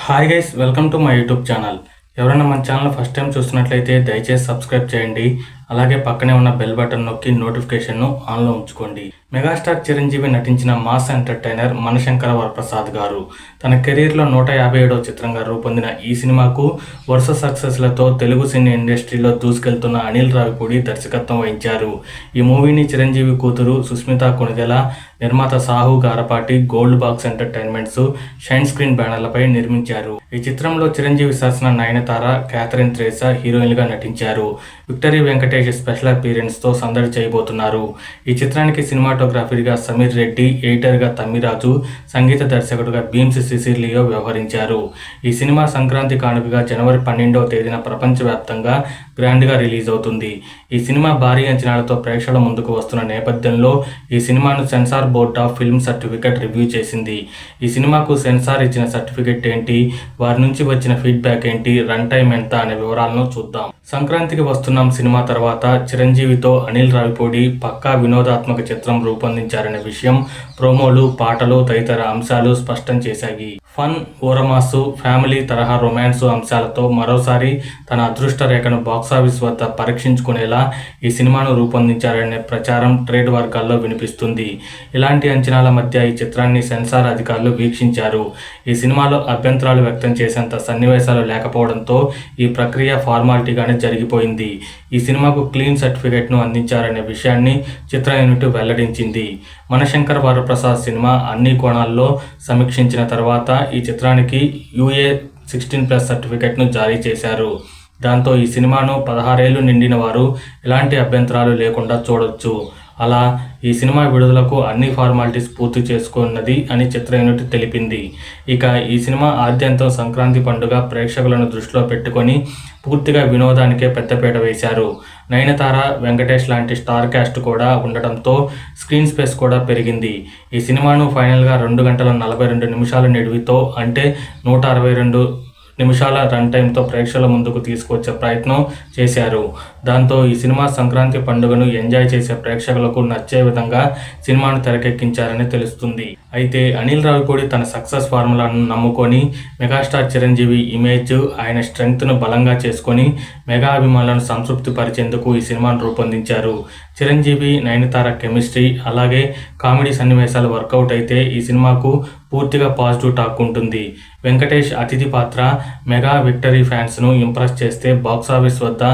Hi guys, welcome to my YouTube channel. ఎవరైనా మన channel first time చూస్తున్నట్లయితే దయచేసి సబ్స్క్రైబ్ చేయండి. అలాగే పక్కనే ఉన్న బెల్ బటన్ నొక్కి నోటిఫికేషన్ను ఆన్లో ఉంచుకోండి. మెగాస్టార్ చిరంజీవి నటించిన మాస్ ఎంటర్టైనర్ మనశంకర వరప్రసాద్ గారు తన కెరీర్లో 157వ చిత్రంగా రూపొందిన ఈ సినిమాకు వరుస సక్సెస్లతో తెలుగు సినీ ఇండస్ట్రీలో దూసుకెళ్తున్న అనిల్ రావిపూడి దర్శకత్వం వహించారు. ఈ మూవీని చిరంజీవి కూతురు సుస్మిత కొణిదెల, నిర్మాత Sahu Garapati, Gold Box Entertainments, Shine Screen బ్యానర్లపై నిర్మించారు. ఈ చిత్రంలో చిరంజీవి సరసన నయనతార, క్యాథరిన్ థ్రెసా హీరోయిన్లుగా నటించారు. విక్టరీ వెంకటేష్ స్పెషల్ అపీరెన్స్తో సందడి చేయబోతున్నారు. ఈ చిత్రానికి సినిమాటోగ్రఫీగా సమీర్ రెడ్డి, ఎడిటర్గా తమ్మిరాజు, సంగీత దర్శకుడుగా భీమ్స్ సిసిలియో వ్యవహరించారు. ఈ సినిమా సంక్రాంతి కానుకగా జనవరి 12వ తేదీన ప్రపంచవ్యాప్తంగా గ్రాండ్గా రిలీజ్ అవుతుంది. ఈ సినిమా భారీ అంచనాలతో ప్రేక్షకుల ముందుకు వస్తున్న నేపథ్యంలో ఈ సినిమాను censor board of film certificate review చేసింది. ఈ సినిమాకు సెన్సార్ ఇచ్చిన సర్టిఫికెట్ ఏంటి, వారి నుంచి వచ్చిన ఫీడ్బ్యాక్ ఏంటి, రన్ టైం ఎంత అనే వివరాలను చూద్దాం. సంక్రాంతికి వస్తున్నాం సినిమా తర్వాత చిరంజీవితో అనిల్ రావిపూడి పక్కా వినోదాత్మక చిత్రం రూపొందించారనే విషయం ప్రోమోలు, పాటలు తదితర అంశాలు స్పష్టం చేశాయి. ఫన్, ఊరమాసు, ఫ్యామిలీ తరహా రొమాన్స్ అంశాలతో మరోసారి తన అదృష్ట రేఖను బాక్సాఫీస్ వద్ద పరీక్షించుకునేలా ఈ సినిమాను రూపొందించారనే ప్రచారం ట్రేడ్ వర్గాల్లో వినిపిస్తుంది. ఇలాంటి అంచనాల మధ్య ఈ చిత్రాన్ని సెన్సార్ అధికారులు వీక్షించారు. ఈ సినిమాలో అభ్యంతరాలు వ్యక్తం చేసేంత సన్నివేశాలు లేకపోవడంతో ఈ ప్రక్రియ ఫార్మాలిటీగానే జరిగిపోయింది. ఈ సినిమాకు క్లీన్ సర్టిఫికెట్ను అందించారనే విషయాన్ని చిత్ర యూనిట్ వెల్లడించింది. మనశంకర వరప్రసాద్ సినిమా అన్ని కోణాల్లో సమీక్షించిన తర్వాత ఈ చిత్రానికి UA16+ సర్టిఫికెట్ను జారీ చేశారు. దాంతో ఈ సినిమాను 16 ఏళ్లు నిండిన వారు ఎలాంటి అభ్యంతరాలు లేకుండా చూడొచ్చు. అలా ఈ సినిమా విడుదలకు అన్ని ఫార్మాలిటీస్ పూర్తి చేసుకున్నది అని చిత్ర యూనిట్ తెలిపింది. ఇక ఈ సినిమా ఆద్యంతం సంక్రాంతి పండుగ ప్రేక్షకులను దృష్టిలో పెట్టుకొని పూర్తిగా వినోదానికే పెద్దపీట వేశారు. నయనతార, వెంకటేష్ లాంటి స్టార్ క్యాస్ట్ కూడా ఉండటంతో స్క్రీన్ స్పేస్ కూడా పెరిగింది. ఈ సినిమాను ఫైనల్గా 2 గంటల 42 నిమిషాల నిడివితో అంటే 162 నిమిషాల రన్ టైంతో ప్రేక్షకుల ముందుకు తీసుకొచ్చే ప్రయత్నం చేశారు. దాంతో ఈ సినిమా సంక్రాంతి పండుగను ఎంజాయ్ చేసే ప్రేక్షకులకు నచ్చే విధంగా సినిమాను తెరకెక్కించారని తెలుస్తుంది. అయితే అనిల్ రావిపూడి తన సక్సెస్ ఫార్ములాను నమ్ముకొని మెగాస్టార్ చిరంజీవి ఇమేజ్, ఆయన స్ట్రెంగ్త్ను బలంగా చేసుకొని మెగా అభిమానులను సంతృప్తి పరిచేందుకు ఈ సినిమాను రూపొందించారు. చిరంజీవి, నయనతార కెమిస్ట్రీ అలాగే కామెడీ సన్నివేశాలు వర్కౌట్ అయితే ఈ సినిమాకు పూర్తిగా పాజిటివ్ టాక్ ఉంటుంది. వెంకటేష్ అతిథి పాత్ర మెగా విక్టరీ ఫ్యాన్స్ను ఇంప్రెస్ చేస్తే బాక్సాఫీస్ వద్ద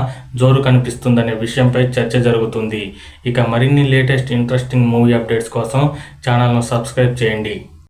జోరు కనిపిస్తుందనే విషయంపై చర్చ జరుగుతుంది. ఇక మరిన్ని లేటెస్ట్ ఇంట్రెస్టింగ్ మూవీ అప్డేట్స్ కోసం ఛానల్ను సబ్స్క్రైబ్ చేయండి.